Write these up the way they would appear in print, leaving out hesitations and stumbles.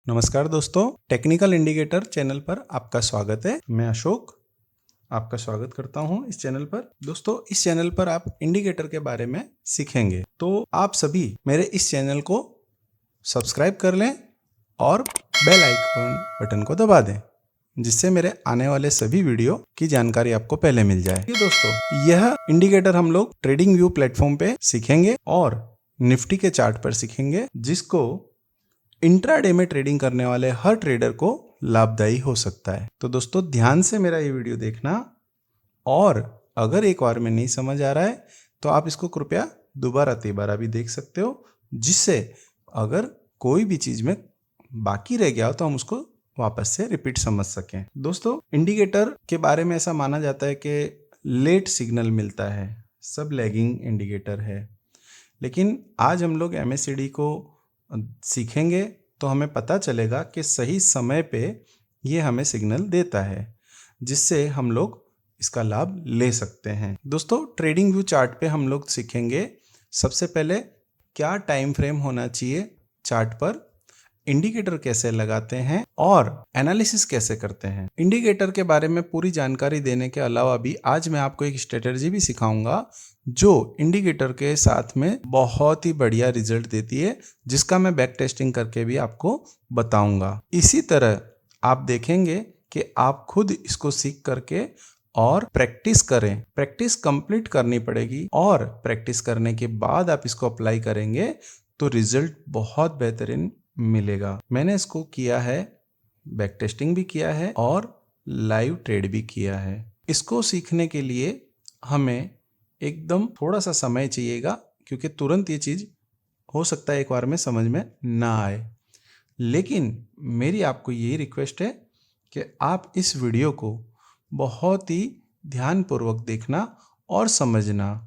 नमस्कार दोस्तों, technical indicator channel पर आपका स्वागत है। मैं अशोक आपका स्वागत करता हूं इस चैनल पर। दोस्तों, इस चैनल पर आप इंडिकेटर के बारे में सीखेंगे, तो आप सभी मेरे इस चैनल को सब्सक्राइब कर लें और बेल आइकन बटन को दबा दें, जिससे मेरे आने वाले सभी वीडियो की जानकारी आपको पहले मिल जाए। दोस्तों, यह इंडिकेटर हम लोग ट्रेडिंग व्यू प्लेटफॉर्म पे सीखेंगे और निफ्टी के चार्ट पर सीखेंगे, जिसको इंट्राडे में ट्रेडिंग करने वाले हर ट्रेडर को लाभदायी हो सकता है। तो दोस्तों, ध्यान से मेरा ये वीडियो देखना, और अगर एक बार में नहीं समझ आ रहा है तो आप इसको कृपया दोबारा तिबारा भी देख सकते हो, जिससे अगर कोई भी चीज में बाकी रह गया हो तो हम उसको वापस से रिपीट समझ सकें। दोस्तों, इंडिकेटर के बारे में ऐसा माना जाता है कि लेट सिग्नल मिलता है, सब लैगिंग इंडिकेटर है, लेकिन आज हम लोग MACD को सीखेंगे तो हमें पता चलेगा कि सही समय पे ये हमें सिग्नल देता है, जिससे हम लोग इसका लाभ ले सकते हैं। दोस्तों, ट्रेडिंग व्यू चार्ट पे हम लोग सीखेंगे सबसे पहले क्या टाइम फ्रेम होना चाहिए चार्ट पर, इंडिकेटर कैसे लगाते हैं और एनालिसिस कैसे करते हैं। इंडिकेटर के बारे में पूरी जानकारी देने के अलावा भी आज मैं आपको एक स्ट्रेटजी भी सिखाऊंगा जो इंडिकेटर के साथ में बहुत ही बढ़िया रिजल्ट देती है, जिसका मैं बैक टेस्टिंग करके भी आपको बताऊंगा। इसी तरह आप देखेंगे कि आप खुद इसको सीख करके और प्रैक्टिस करें। प्रैक्टिस कंप्लीट करनी पड़ेगी, और प्रैक्टिस करने के बाद आप इसको अप्लाई करेंगे तो रिजल्ट बहुत बेहतरीन मिलेगा। मैंने इसको किया है, बैक टेस्टिंग भी किया है और लाइव ट्रेड भी किया है। इसको सीखने के लिए हमें एकदम थोड़ा सा समय चाहिएगा, क्योंकि तुरंत ये चीज हो सकता है एक बार में समझ में ना आए, लेकिन मेरी आपको यही रिक्वेस्ट है कि आप इस वीडियो को बहुत ही ध्यानपूर्वक देखना और समझना।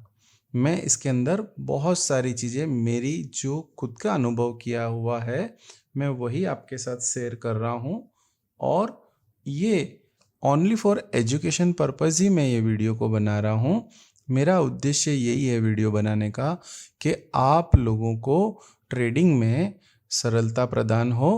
मैं इसके अंदर बहुत सारी चीज़ें, मेरी जो खुद का अनुभव किया हुआ है, मैं वही आपके साथ शेयर कर रहा हूँ, और ये ओनली फॉर एजुकेशन पर्पज़ ही मैं ये वीडियो को बना रहा हूँ। मेरा उद्देश्य यही है वीडियो बनाने का कि आप लोगों को ट्रेडिंग में सरलता प्रदान हो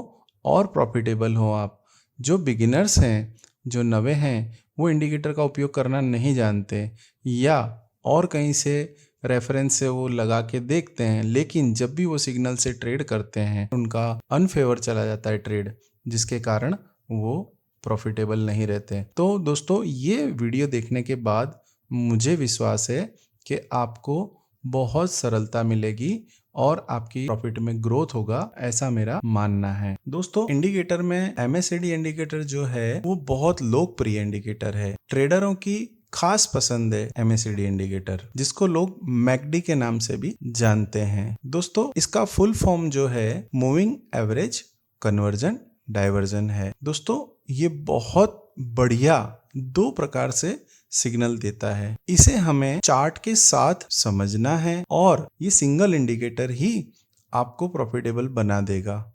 और प्रॉफिटेबल हो। आप जो बिगिनर्स हैं, जो नए हैं, वो इंडिकेटर का उपयोग करना नहीं जानते, या और कहीं से रेफरेंस से वो लगा के देखते हैं, लेकिन जब भी वो सिग्नल से ट्रेड करते हैं उनका अनफेवर चला जाता है ट्रेड, जिसके कारण वो प्रॉफिटेबल नहीं रहते। तो दोस्तों, ये वीडियो देखने के बाद मुझे विश्वास है कि आपको बहुत सरलता मिलेगी और आपकी प्रॉफिट में ग्रोथ होगा, ऐसा मेरा मानना है। दोस्तों, इंडिकेटर में MACD इंडिकेटर जो है वो बहुत लोकप्रिय इंडिकेटर है। ट्रेडरों की खास पसंद है MACD इंडिकेटर, जिसको लोग मैकडी के नाम से भी जानते हैं। दोस्तों, इसका फुल फॉर्म जो है मूविंग एवरेज कन्वर्जन डाइवर्जन है। दोस्तों, ये बहुत बढ़िया दो प्रकार से सिग्नल देता है। इसे हमें चार्ट के साथ समझना है, और ये सिंगल इंडिकेटर ही आपको प्रॉफिटेबल बना देगा।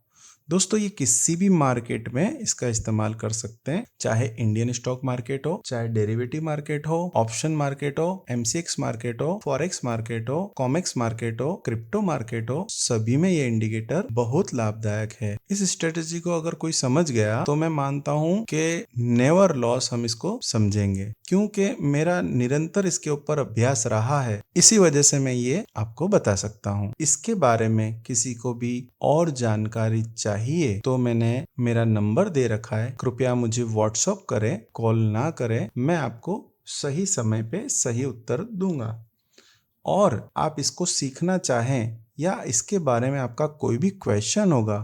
दोस्तों, ये किसी भी मार्केट में इसका इस्तेमाल कर सकते हैं, चाहे इंडियन स्टॉक मार्केट हो, चाहे डेरिवेटिव मार्केट हो, ऑप्शन मार्केट हो, MCX मार्केट हो, फॉरेक्स मार्केट हो, कॉमेक्स मार्केट हो, क्रिप्टो मार्केट हो, सभी में ये इंडिकेटर बहुत लाभदायक है। इस स्ट्रेटेजी को अगर कोई समझ गया तो मैं मानता हूँ कि नेवर लॉस हम इसको समझेंगे, क्योंकि मेरा निरंतर इसके ऊपर अभ्यास रहा है। इसी वजह से मैं ये आपको बता सकता हूँ। इसके बारे में किसी को भी और जानकारी चाहिए तो मैंने मेरा नंबर दे रखा है, कृपया मुझे व्हाट्सएप करें, कॉल ना करें। मैं आपको सही समय पे सही उत्तर दूंगा। और आप इसको सीखना चाहें या इसके बारे में आपका कोई भी क्वेश्चन होगा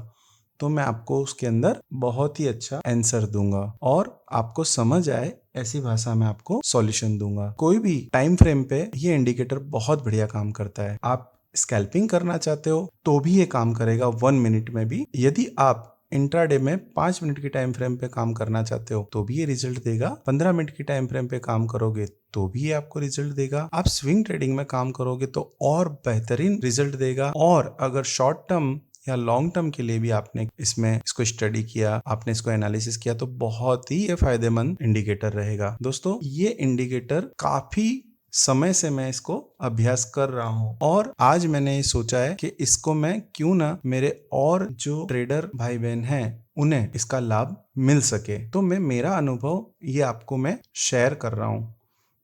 तो मैं आपको उसके अंदर बहुत ही अच्छा आंसर दूंगा, और आपको समझ आए ऐसी भाषा में आपको सॉल्यूशन दूंगा। कोई भी टाइम फ्रेम पे ये इंडिकेटर बहुत बढ़िया काम करता है। आप स्कैल्पिंग करना चाहते हो तो भी ये काम करेगा 1 मिनट में भी। यदि आप इंट्राडे में 5 मिनट की टाइम फ्रेम पे काम करना चाहते हो तो भी ये रिजल्ट देगा। 15 मिनट की टाइम फ्रेम पे काम करोगे तो भी ये आपको रिजल्ट देगा। आप स्विंग ट्रेडिंग में काम करोगे तो और बेहतरीन रिजल्ट देगा। और अगर शॉर्ट टर्म या लॉन्ग टर्म के लिए भी आपने इसको स्टडी किया, आपने इसको एनालिसिस किया, तो बहुत ही ये फायदेमंद इंडिकेटर रहेगा। दोस्तों, ये इंडिकेटर काफी समय से मैं इसको अभ्यास कर रहा हूँ और आज मैंने ये सोचा है कि इसको मैं क्यों ना मेरे और जो ट्रेडर भाई बहन हैं उन्हें इसका लाभ मिल सके। तो मेरा अनुभव ये आपको मैं शेयर कर रहा हूँ।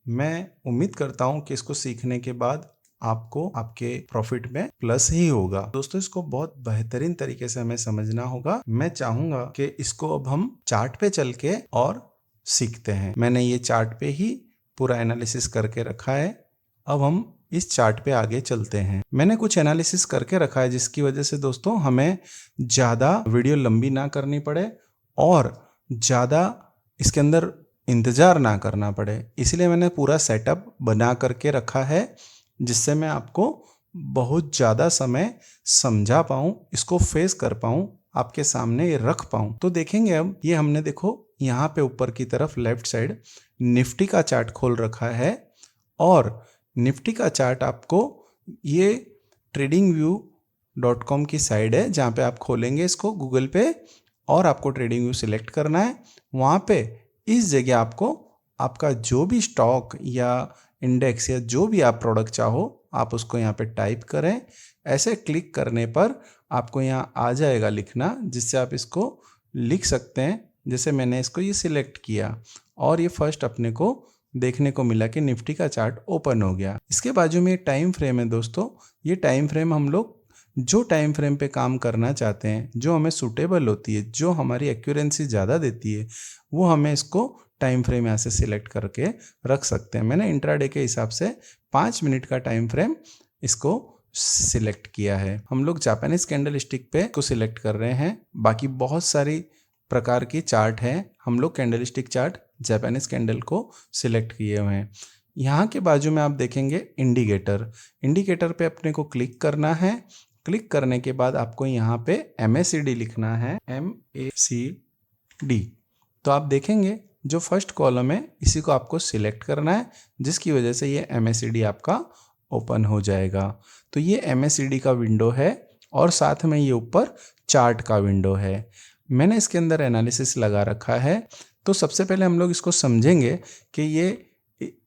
मैं उम्मीद करता हूँ कि इसको सीखने के बाद आपको आपके प्रॉफिट में प्लस ही होगा। दोस्तों, इसको बहुत बेहतरीन तरीके से हमें समझना होगा। मैं चाहूंगा कि इसको अब हम चार्ट पे चल के और सीखते हैं। मैंने ये चार्ट पे ही पूरा एनालिसिस करके रखा है। अब हम इस चार्ट पे आगे चलते हैं। मैंने कुछ एनालिसिस करके रखा है जिसकी वजह से दोस्तों हमें ज़्यादा वीडियो लंबी ना करनी पड़े और ज़्यादा इसके अंदर इंतज़ार ना करना पड़े। इसलिए मैंने पूरा सेटअप बना करके रखा है जिससे मैं आपको बहुत ज़्यादा समय समझा पाऊँ, इसको फेस कर पाऊँ, आपके सामने ये रख पाऊँ। तो देखेंगे अब ये हमने देखो यहाँ पे ऊपर की तरफ लेफ्ट साइड निफ्टी का चार्ट खोल रखा है और निफ्टी का चार्ट आपको ये tradingview.com की साइड है जहाँ पे आप खोलेंगे इसको गूगल पे और आपको ट्रेडिंग व्यू सिलेक्ट करना है। वहाँ पे इस जगह आपको आपका जो भी स्टॉक या इंडेक्स या जो भी आप प्रोडक्ट चाहो आप उसको यहाँ पे टाइप करें। ऐसे क्लिक करने पर आपको यहाँ आ जाएगा लिखना, जिससे आप इसको लिख सकते हैं। जैसे मैंने इसको ये सिलेक्ट किया और ये फर्स्ट अपने को देखने को मिला कि निफ्टी का चार्ट ओपन हो गया। इसके बाजू में टाइम फ्रेम है दोस्तों। ये टाइम फ्रेम हम लोग जो टाइम फ्रेम पे काम करना चाहते हैं, जो हमें सूटेबल होती है, जो हमारी एक्यूरेंसी ज़्यादा देती है, वो हमें इसको टाइम फ्रेम यहाँ से सिलेक्ट करके रख सकते हैं। मैंने इंट्राडे के हिसाब से 5 मिनट का टाइम फ्रेम इसको सिलेक्ट किया है। हम लोग जापानीज कैंडल स्टिक पे को सिलेक्ट कर रहे हैं। बाकी बहुत सारी प्रकार की चार्ट हैं, हम लोग candle stick chart Japanese candle को सिलेक्ट किए हुए हैं। यहाँ के बाजू में आप देखेंगे इंडिकेटर पे अपने को क्लिक करना है। क्लिक करने के बाद आपको यहाँ पे MACD लिखना है, MACD। तो आप देखेंगे जो फर्स्ट कॉलम है इसी को आपको सिलेक्ट करना है, जिसकी वजह से ये MACD आपका ओपन हो जाएगा। तो ये MACD का विंडो है और साथ में ये ऊपर चार्ट का विंडो है। मैंने इसके अंदर एनालिसिस लगा रखा है। तो सबसे पहले हम लोग इसको समझेंगे कि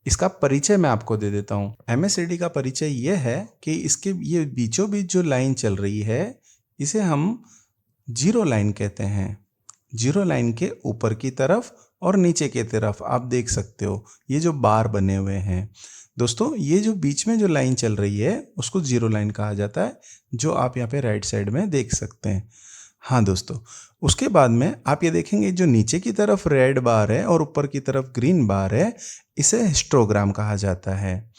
इसका परिचय मैं आपको दे देता हूँ। MACD का परिचय ये है कि इसके ये बीचों बीच जो लाइन चल रही है इसे हम जीरो लाइन कहते हैं। जीरो लाइन के ऊपर की तरफ और नीचे की तरफ आप देख सकते हो ये जो बार बने हुए हैं। दोस्तों, ये जो बीच में जो लाइन चल रही है उसको जीरो लाइन कहा जाता है, जो आप यहाँ पे राइट साइड में देख सकते हैं। हाँ दोस्तों, उसके बाद में आप ये देखेंगे जो नीचे की तरफ रेड बार है और ऊपर की तरफ ग्रीन बार है, इसे हिस्टोग्राम कहा जाता है।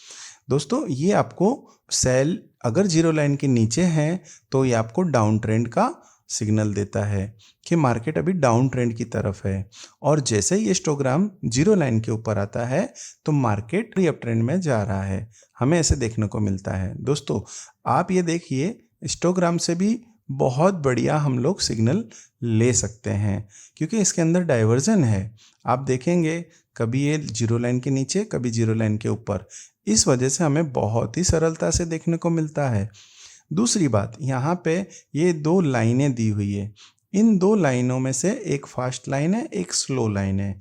दोस्तों, ये आपको सेल अगर जीरो लाइन के नीचे है तो ये आपको डाउन ट्रेंड का सिग्नल देता है कि मार्केट अभी डाउन ट्रेंड की तरफ है। और जैसे ही ये हिस्टोग्राम जीरो लाइन के ऊपर आता है तो मार्केट अप ट्रेंड में जा रहा है, हमें ऐसे देखने को मिलता है। दोस्तों, आप ये देखिए हिस्टोग्राम से भी बहुत बढ़िया हम लोग सिग्नल ले सकते हैं क्योंकि इसके अंदर डाइवर्जन है। आप देखेंगे कभी ये जीरो लाइन के नीचे, कभी जीरो लाइन के ऊपर। इस वजह से हमें बहुत ही सरलता से देखने को मिलता है। दूसरी बात, यहाँ पे ये 2 लाइनें दी हुई है। इन 2 लाइनों में से एक फास्ट लाइन है, एक स्लो लाइन है।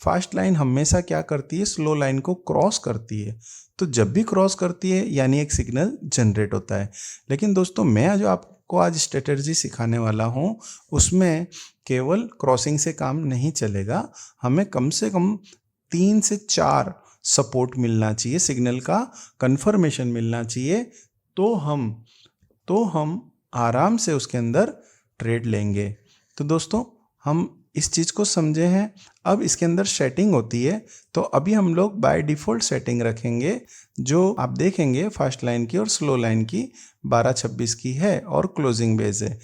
फास्ट लाइन हमेशा क्या करती है, स्लो लाइन को क्रॉस करती है। तो जब भी क्रॉस करती है यानी एक सिग्नल जनरेट होता है। लेकिन दोस्तों, मैं जो आपको आज स्ट्रेटजी सिखाने वाला हूँ उसमें केवल क्रॉसिंग से काम नहीं चलेगा। हमें कम से कम 3 से 4 सपोर्ट मिलना चाहिए, सिग्नल का कंफर्मेशन मिलना चाहिए, तो हम आराम से उसके अंदर ट्रेड लेंगे। तो दोस्तों, हम इस चीज़ को समझे हैं। अब इसके अंदर सेटिंग होती है, तो अभी हम लोग बाय डिफ़ॉल्ट सेटिंग रखेंगे जो आप देखेंगे फास्ट लाइन की और स्लो लाइन की 12-26 की है और क्लोजिंग बेस है।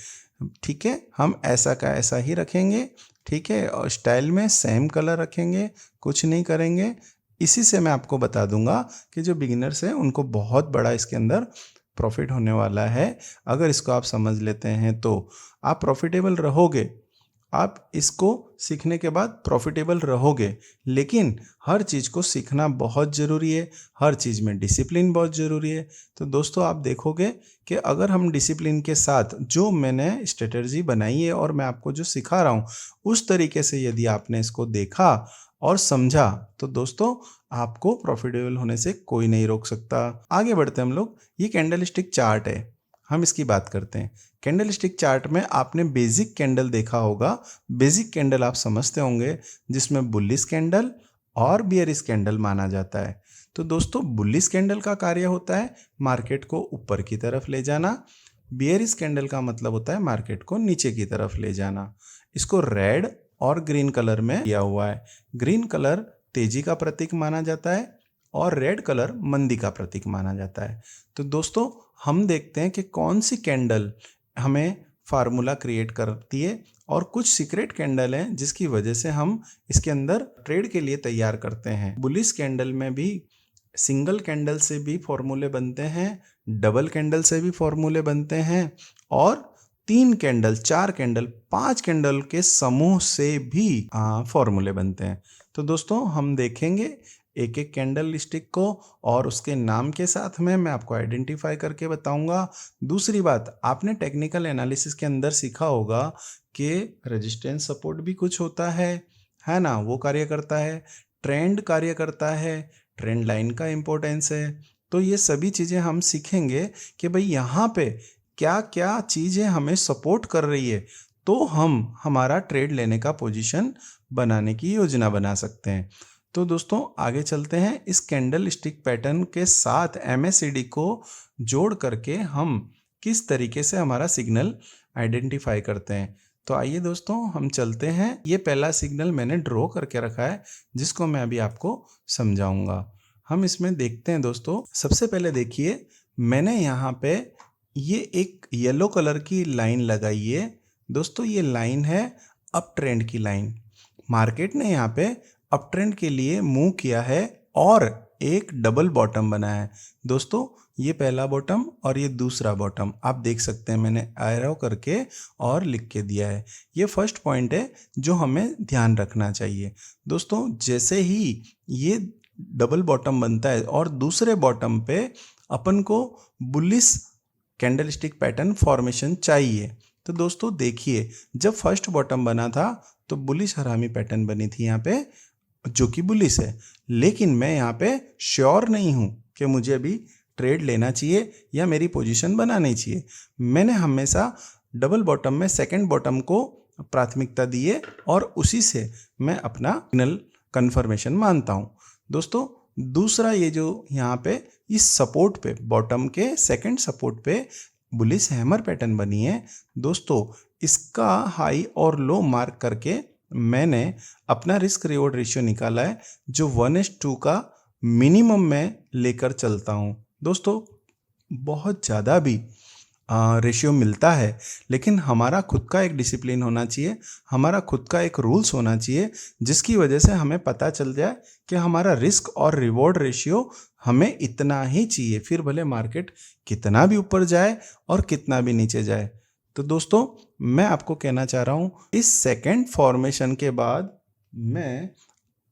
ठीक है, हम ऐसा का ऐसा ही रखेंगे। ठीक है, और स्टाइल में सेम कलर रखेंगे, कुछ नहीं करेंगे। इसी से मैं आपको बता दूंगा कि जो बिगिनर्स हैं उनको बहुत बड़ा इसके अंदर प्रॉफिट होने वाला है। अगर इसको आप समझ लेते हैं तो आप प्रॉफिटेबल रहोगे। आप इसको सीखने के बाद प्रॉफिटेबल रहोगे। लेकिन हर चीज़ को सीखना बहुत ज़रूरी है, हर चीज़ में डिसिप्लिन बहुत ज़रूरी है। तो दोस्तों आप देखोगे कि अगर हम डिसिप्लिन के साथ जो मैंने स्ट्रेटजी बनाई है और मैं आपको जो सिखा रहा हूँ उस तरीके से यदि आपने इसको देखा और समझा, तो दोस्तों आपको प्रॉफिटेबल होने से कोई नहीं रोक सकता। आगे बढ़ते हम लोग। ये कैंडल स्टिक चार्ट है, हम इसकी बात करते हैं। कैंडल स्टिक चार्ट में आपने बेसिक कैंडल देखा होगा। बेसिक कैंडल आप समझते होंगे, जिसमें बुलिश कैंडल और बियरिश कैंडल माना जाता है। तो दोस्तों बुलिश कैंडल का कार्य होता है मार्केट को ऊपर की तरफ ले जाना, बियरिश कैंडल का मतलब होता है मार्केट को नीचे की तरफ ले जाना। इसको रेड और ग्रीन कलर में किया हुआ है। ग्रीन कलर तेजी का प्रतीक माना जाता है और रेड कलर मंदी का प्रतीक माना जाता है। तो दोस्तों हम देखते हैं कि कौन सी कैंडल हमें फार्मूला क्रिएट करती है, और कुछ सीक्रेट कैंडल हैं जिसकी वजह से हम इसके अंदर ट्रेड के लिए तैयार करते हैं। बुलिश कैंडल में भी सिंगल कैंडल से भी फॉर्मूले बनते हैं, डबल कैंडल से भी फॉर्मूले बनते हैं, और 3 कैंडल, 4 कैंडल, 5 कैंडल के समूह से भी फॉर्मूले बनते हैं। तो दोस्तों हम देखेंगे एक एक कैंडल स्टिक को और उसके नाम के साथ में मैं आपको आइडेंटिफाई करके बताऊंगा। दूसरी बात, आपने टेक्निकल एनालिसिस के अंदर सीखा होगा कि रेजिस्टेंस सपोर्ट भी कुछ होता है ना, वो कार्य करता है, ट्रेंड कार्य करता है, ट्रेंड लाइन का इम्पोर्टेंस है। तो ये सभी चीज़ें हम सीखेंगे कि भाई यहाँ पे क्या क्या चीज़ें हमें सपोर्ट कर रही है, तो हम हमारा ट्रेड लेने का पोजीशन बनाने की योजना बना सकते हैं। तो दोस्तों आगे चलते हैं। इस कैंडल स्टिक पैटर्न के साथ MACD को जोड़ करके हम किस तरीके से हमारा सिग्नल आइडेंटिफाई करते हैं। तो आइए दोस्तों हम चलते हैं। ये पहला सिग्नल मैंने ड्रॉ करके रखा है जिसको मैं अभी आपको समझाऊंगा। हम इसमें देखते हैं दोस्तों। सबसे पहले देखिए, मैंने यहाँ पे ये एक येलो कलर की लाइन लगाई है। दोस्तों ये लाइन है अप ट्रेंड की लाइन। मार्केट ने यहाँ पे अप ट्रेंड के लिए मूव किया है और एक डबल बॉटम बनाया है। दोस्तों ये पहला बॉटम और ये दूसरा बॉटम आप देख सकते हैं, मैंने एरो करके और लिख के दिया है। ये फर्स्ट पॉइंट है जो हमें ध्यान रखना चाहिए। दोस्तों जैसे ही ये डबल बॉटम बनता है और दूसरे बॉटम पे अपन को bullish candle stick pattern formation चाहिए। तो दोस्तों देखिए, जब फर्स्ट बॉटम बना था तो बुलिश हरामी पैटर्न बनी थी यहाँ पे, जो कि बुलिश है। लेकिन मैं यहाँ पे श्योर नहीं हूँ कि मुझे अभी ट्रेड लेना चाहिए या मेरी पोजीशन बनानी चाहिए। मैंने हमेशा डबल बॉटम में सेकंड बॉटम को प्राथमिकता दी है और उसी से मैं अपना सिग्नल कन्फर्मेशन मानता हूँ। दोस्तों दूसरा, ये जो यहाँ पे इस सपोर्ट पे, बॉटम के सेकंड सपोर्ट पे बुलिश हैमर पैटर्न बनी है। दोस्तों इसका हाई और लो मार्क करके मैंने अपना रिस्क रिवॉर्ड रेशियो निकाला है, जो 1:2 का मिनिमम में लेकर चलता हूँ। दोस्तों बहुत ज़्यादा भी रेशियो मिलता है, लेकिन हमारा खुद का एक डिसिप्लिन होना चाहिए, हमारा खुद का एक रूल्स होना चाहिए, जिसकी वजह से हमें पता चल जाए कि हमारा रिस्क और रिवॉर्ड रेशियो हमें इतना ही चाहिए, फिर भले मार्केट कितना भी ऊपर जाए और कितना भी नीचे जाए। तो दोस्तों मैं आपको कहना चाह रहा हूँ, इस सेकंड फॉर्मेशन के बाद मैं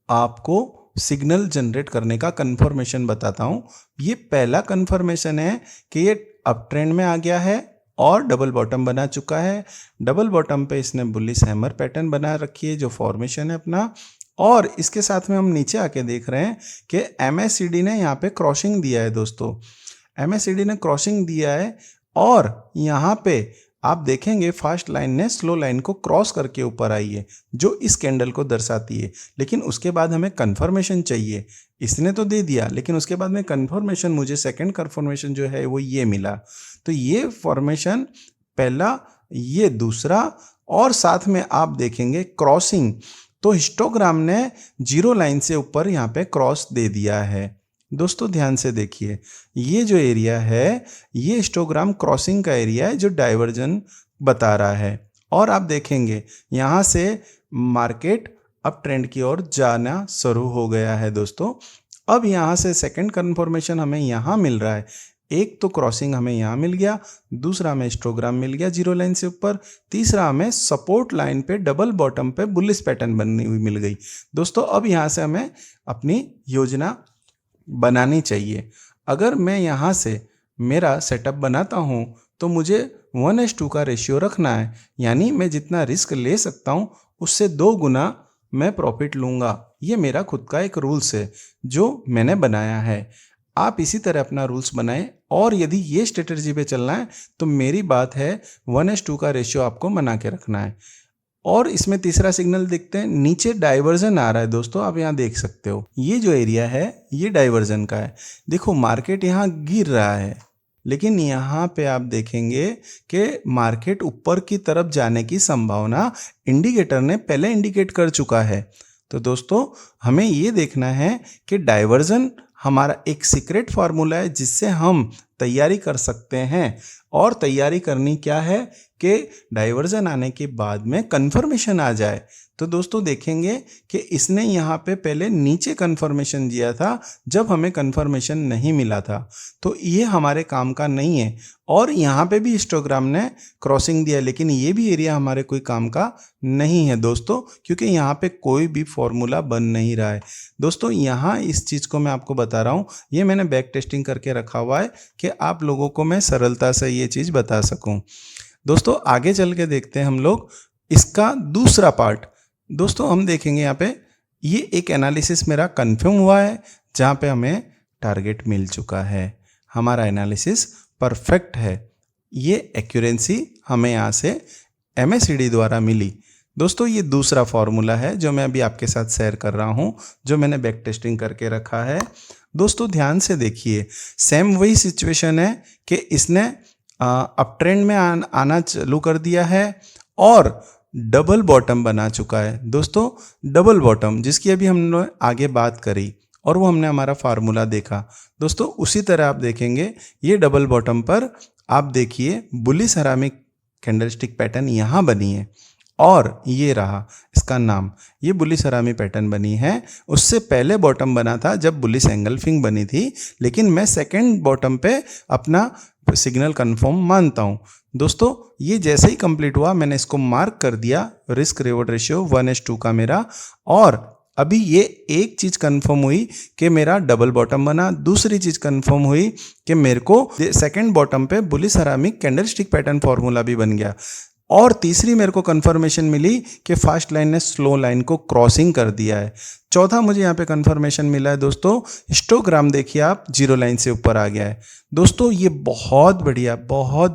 आपको सिग्नल जनरेट करने का कंफर्मेशन बताता हूँ। ये पहला कंफर्मेशन है कि ये अप ट्रेंड में आ गया है और डबल बॉटम बना चुका है। डबल बॉटम पे इसने बुलिश हैमर पैटर्न बना रखी है, जो फॉर्मेशन है अपना। और इसके साथ में हम नीचे आके देख रहे हैं कि MACD ने यहाँ पे क्रॉसिंग दिया है। दोस्तों MACD ने क्रॉसिंग दिया है और यहाँ पे आप देखेंगे फास्ट लाइन ने स्लो लाइन को क्रॉस करके ऊपर आई है, जो इस कैंडल को दर्शाती है। लेकिन उसके बाद हमें कंफर्मेशन चाहिए। इसने तो दे दिया, लेकिन उसके बाद में कंफर्मेशन, मुझे सेकंड कंफर्मेशन जो है वो ये मिला। तो ये फॉर्मेशन पहला, ये दूसरा, और साथ में आप देखेंगे क्रॉसिंग। तो हिस्टोग्राम ने जीरो लाइन से ऊपर यहाँ पे क्रॉस दे दिया है। दोस्तों ध्यान से देखिए, ये जो एरिया है ये हिस्टोग्राम क्रॉसिंग का एरिया है, जो डाइवर्जन बता रहा है। और आप देखेंगे यहाँ से मार्केट अप ट्रेंड की ओर जाना शुरू हो गया है। दोस्तों अब यहाँ से सेकंड कंफर्मेशन हमें यहाँ मिल रहा है। एक तो क्रॉसिंग हमें यहाँ मिल गया, दूसरा हमें हिस्टोग्राम मिल गया जीरो लाइन से ऊपर, तीसरा हमें सपोर्ट लाइन पे डबल बॉटम पे बुलिश पैटर्न बनी हुई मिल गई। दोस्तों अब यहाँ से हमें अपनी योजना बनानी चाहिए। अगर मैं यहाँ से मेरा सेटअप बनाता हूँ तो मुझे 1:2 का रेशियो रखना है, यानी मैं जितना रिस्क ले सकता हूँ उससे 2 गुना मैं प्रॉफिट लूँगा। ये मेरा खुद का एक रूल्स है जो मैंने बनाया है। आप इसी तरह अपना रूल्स बनाएं, और यदि ये स्ट्रेटजी पे चलना है तो मेरी बात है 1:2 का रेशियो आपको बना के रखना है। और इसमें तीसरा सिग्नल देखते हैं, नीचे डाइवर्जन आ रहा है। दोस्तों आप यहाँ देख सकते हो, ये जो एरिया है ये डाइवर्जन का है। देखो मार्केट यहाँ गिर रहा है, लेकिन यहाँ पे आप देखेंगे कि मार्केट ऊपर की तरफ जाने की संभावना इंडिकेटर ने पहले इंडिकेट कर चुका है। तो दोस्तों हमें ये देखना है कि डाइवर्जन हमारा एक सीक्रेट फार्मूला है जिससे हम तैयारी कर सकते हैं। और तैयारी करनी क्या है कि डाइवर्जन आने के बाद में कंफर्मेशन आ जाए। तो दोस्तों देखेंगे कि इसने यहाँ पे पहले नीचे कंफर्मेशन दिया था जब हमें कंफर्मेशन नहीं मिला था, तो ये हमारे काम का नहीं है। और यहाँ पे भी हिस्टोग्राम ने क्रॉसिंग दिया, लेकिन ये भी एरिया हमारे कोई काम का नहीं है दोस्तों, क्योंकि यहाँ पे कोई भी फॉर्मूला बन नहीं रहा है। दोस्तों यहाँ इस चीज़ को मैं आपको बता रहा हूँ, ये मैंने बैक टेस्टिंग करके रखा हुआ है कि आप लोगों को मैं सरलता से ये चीज़ बता सकूँ। दोस्तों आगे चल के देखते हैं हम लोग इसका दूसरा पार्ट। दोस्तों हम देखेंगे यहाँ पे ये एक एनालिसिस मेरा कंफर्म हुआ है जहाँ पे हमें टारगेट मिल चुका है, हमारा एनालिसिस परफेक्ट है। ये एक्यूरेंसी हमें यहाँ से MACD द्वारा मिली। दोस्तों ये दूसरा फॉर्मूला है जो मैं अभी आपके साथ शेयर कर रहा हूँ, जो मैंने बैक टेस्टिंग करके रखा है। दोस्तों ध्यान से देखिए, सेम वही सिचुएशन है कि इसने अप ट्रेंड में आना चालू कर दिया है और डबल बॉटम बना चुका है। दोस्तों डबल बॉटम जिसकी अभी हमने आगे बात करी और वो हमने हमारा फार्मूला देखा। दोस्तों उसी तरह आप देखेंगे ये डबल बॉटम पर आप देखिए बुलिश सेरामिक कैंडलस्टिक पैटर्न यहाँ बनी है, और ये रहा इसका नाम, ये बुलिश सेरामिक पैटर्न बनी है। उससे पहले बॉटम बना था जब बुलिश एंगल्फिंग बनी थी, लेकिन मैं सेकंड बॉटम पे अपना सिग्नल कंफर्म मानता हूँ। दोस्तों ये जैसे ही कंप्लीट हुआ मैंने इसको मार्क कर दिया, रिस्क रिवॉर्ड रेशियो 1:2 का मेरा। और अभी ये एक चीज़ कंफर्म हुई कि मेरा डबल बॉटम बना, दूसरी चीज़ कंफर्म हुई कि मेरे को सेकंड बॉटम पे bullish ceramic candlestick pattern formula भी बन गया, और तीसरी मेरे को कंफर्मेशन मिली कि फास्ट लाइन ने स्लो लाइन को क्रॉसिंग कर दिया है। चौथा मुझे यहाँ पे कंफर्मेशन मिला है दोस्तों, हिस्टोग्राम देखिए आप जीरो लाइन से ऊपर आ गया है। दोस्तों ये बहुत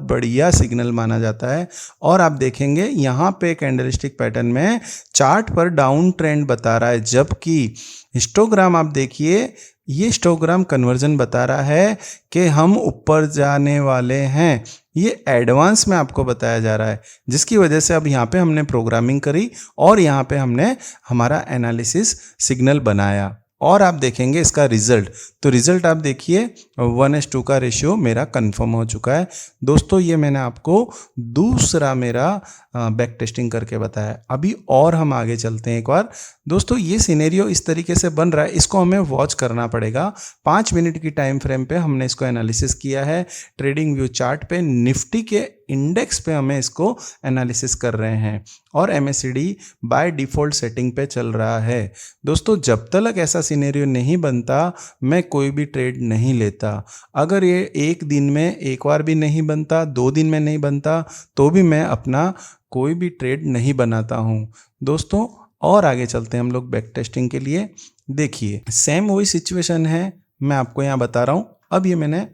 बढ़िया सिग्नल माना जाता है। और आप देखेंगे यहाँ पे कैंडलस्टिक पैटर्न में चार्ट पर डाउन ट्रेंड बता रहा है, जबकि हिस्टोग्राम आप देखिए ये हिस्टोग्राम कन्वर्जन बता रहा है कि हम ऊपर जाने वाले हैं। ये एडवांस में आपको बताया जा रहा है, जिसकी वजह से अब यहाँ पे हमने प्रोग्रामिंग करी और यहाँ पे हमने हमारा एनालिसिस सिग्नल बनाया। और आप देखेंगे इसका रिजल्ट, तो रिजल्ट आप देखिए 1:2 का रेशियो मेरा कंफर्म हो चुका है। दोस्तों ये मैंने आपको दूसरा मेरा बैक टेस्टिंग करके बताया। अभी और हम आगे चलते हैं एक बार। दोस्तों ये सिनेरियो इस तरीके से बन रहा है, इसको हमें वॉच करना पड़ेगा। 5 मिनट की टाइम फ्रेम पे हमने इसको एनालिसिस किया है। ट्रेडिंग व्यू चार्ट पे निफ्टी के इंडेक्स पे हमें इसको एनालिसिस कर रहे हैं, और MACD बाय डिफ़ॉल्ट सेटिंग पे चल रहा है। दोस्तों जब तक ऐसा सिनेरियो नहीं बनता मैं कोई भी ट्रेड नहीं लेता। अगर ये एक दिन में एक बार भी नहीं बनता, 2 दिन में नहीं बनता, तो भी मैं अपना कोई भी ट्रेड नहीं बनाता हूँ दोस्तों। और आगे चलते हैं हम लोग बैक टेस्टिंग के लिए। देखिए सेम वही सिचुएशन है, मैं आपको यहाँ बता रहा हूँ। अब ये मैंने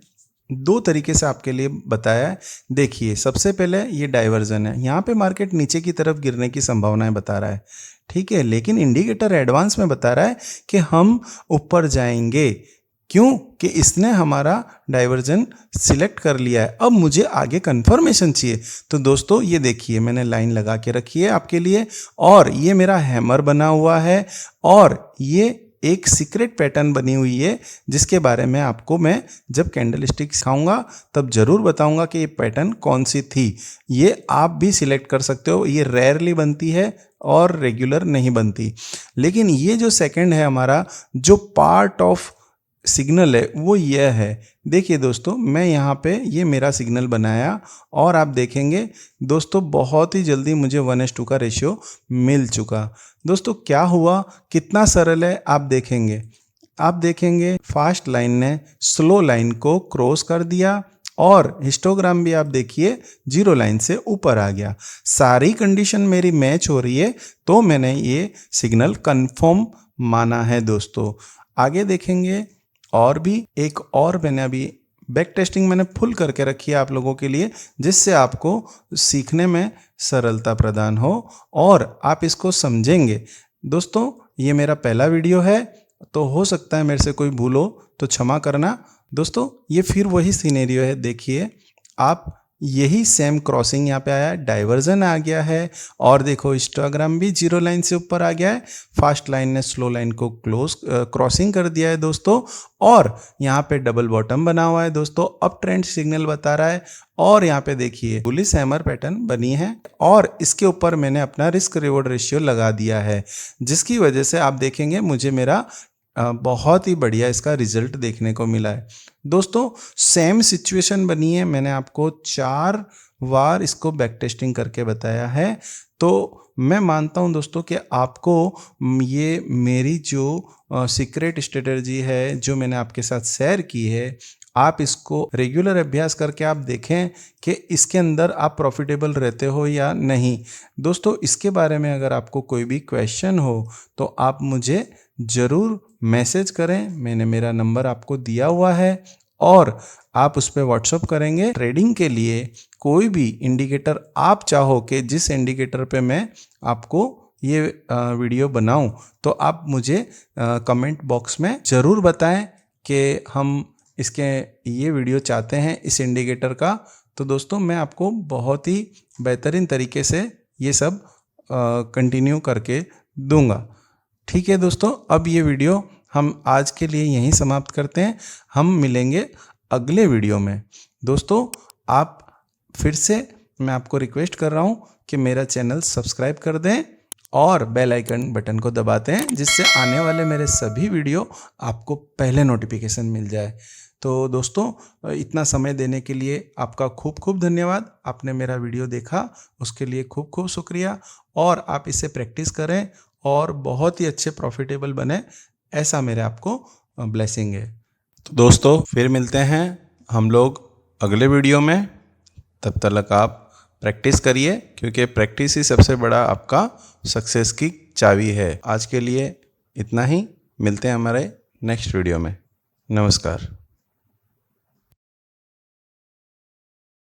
2 तरीके से आपके लिए बताया है। देखिए सबसे पहले ये डाइवर्जन है, यहाँ पे मार्केट नीचे की तरफ गिरने की संभावनाएं बता रहा है, ठीक है, लेकिन इंडिकेटर एडवांस में बता रहा है कि हम ऊपर जाएंगे। क्यों? कि इसने हमारा डाइवर्जन सिलेक्ट कर लिया है। अब मुझे आगे कंफर्मेशन चाहिए। तो दोस्तों ये देखिए मैंने लाइन लगा के रखी है आपके लिए, और ये मेरा हैमर बना हुआ है, और ये एक सीक्रेट पैटर्न बनी हुई है जिसके बारे में आपको मैं जब कैंडलस्टिक दिखाऊंगा तब जरूर बताऊंगा कि ये पैटर्न कौन सी थी। ये आप भी सिलेक्ट कर सकते हो, ये रेयरली बनती है और रेगुलर नहीं बनती। लेकिन ये जो सेकंड है हमारा, जो पार्ट ऑफ सिग्नल है वो यह है। देखिए दोस्तों, मैं यहाँ पे ये मेरा सिग्नल बनाया और आप देखेंगे दोस्तों बहुत ही जल्दी मुझे 1:2 का रेशियो मिल चुका। दोस्तों क्या हुआ, कितना सरल है आप देखेंगे फास्ट लाइन ने स्लो लाइन को क्रॉस कर दिया और हिस्टोग्राम भी आप देखिए 0 लाइन से ऊपर आ गया। सारी कंडीशन मेरी मैच हो रही है तो मैंने ये सिग्नल कंफर्म माना है दोस्तों। आगे देखेंगे और भी एक और मैंने अभी बैक टेस्टिंग मैंने फुल करके रखी है आप लोगों के लिए, जिससे आपको सीखने में सरलता प्रदान हो और आप इसको समझेंगे। दोस्तों ये मेरा पहला वीडियो है तो हो सकता है मेरे से कोई भूल हो तो क्षमा करना। दोस्तों ये फिर वही सिनेरियो है, देखिए आप यही सेम क्रॉसिंग यहाँ पे आया है, डाइवर्जन आ गया है और देखो हिस्टोग्राम भी 0 लाइन से ऊपर आ गया है। फास्ट लाइन ने स्लो लाइन को क्रॉसिंग कर दिया है दोस्तों और यहाँ पे डबल बॉटम बना हुआ है दोस्तों, अप ट्रेंड सिग्नल बता रहा है। और यहाँ पे देखिए बुलिश हैमर पैटर्न बनी है और इसके ऊपर मैंने अपना रिस्क रिवॉर्ड रेशियो लगा दिया है, जिसकी वजह से आप देखेंगे मुझे मेरा बहुत ही बढ़िया इसका रिजल्ट देखने को मिला है। दोस्तों सेम सिचुएशन बनी है, मैंने आपको 4 बार इसको बैक टेस्टिंग करके बताया है। तो मैं मानता हूं दोस्तों कि आपको ये मेरी जो सीक्रेट स्ट्रेटजी है जो मैंने आपके साथ शेयर की है, आप इसको रेगुलर अभ्यास करके आप देखें कि इसके अंदर आप प्रॉफिटेबल रहते हो या नहीं। दोस्तों इसके बारे में अगर आपको कोई भी क्वेश्चन हो तो आप मुझे ज़रूर मैसेज करें, मैंने मेरा नंबर आपको दिया हुआ है और आप उस पर व्हाट्सअप करेंगे। ट्रेडिंग के लिए कोई भी इंडिकेटर आप चाहो कि जिस इंडिकेटर पे मैं आपको ये वीडियो बनाऊं तो आप मुझे कमेंट बॉक्स में ज़रूर बताएं कि हम इसके ये वीडियो चाहते हैं इस इंडिकेटर का। तो दोस्तों मैं आपको बहुत ही बेहतरीन तरीके से ये सब कंटिन्यू करके दूंगा। ठीक है दोस्तों, अब ये वीडियो हम आज के लिए यहीं समाप्त करते हैं, हम मिलेंगे अगले वीडियो में। दोस्तों आप फिर से मैं आपको रिक्वेस्ट कर रहा हूँ कि मेरा चैनल सब्सक्राइब कर दें और बेल आइकन बटन को दबाते हैं, जिससे आने वाले मेरे सभी वीडियो आपको पहले नोटिफिकेशन मिल जाए। तो दोस्तों इतना समय देने के लिए आपका खूब खूब धन्यवाद। आपने मेरा वीडियो देखा उसके लिए खूब खूब शुक्रिया और आप इसे प्रैक्टिस करें और बहुत ही अच्छे प्रॉफिटेबल बने, ऐसा मेरे आपको ब्लेसिंग है। तो दोस्तों फिर मिलते हैं हम लोग अगले वीडियो में, तब तक आप प्रैक्टिस करिए क्योंकि प्रैक्टिस ही सबसे बड़ा आपका सक्सेस की चाबी है। आज के लिए इतना ही, मिलते हैं हमारे नेक्स्ट वीडियो में। नमस्कार।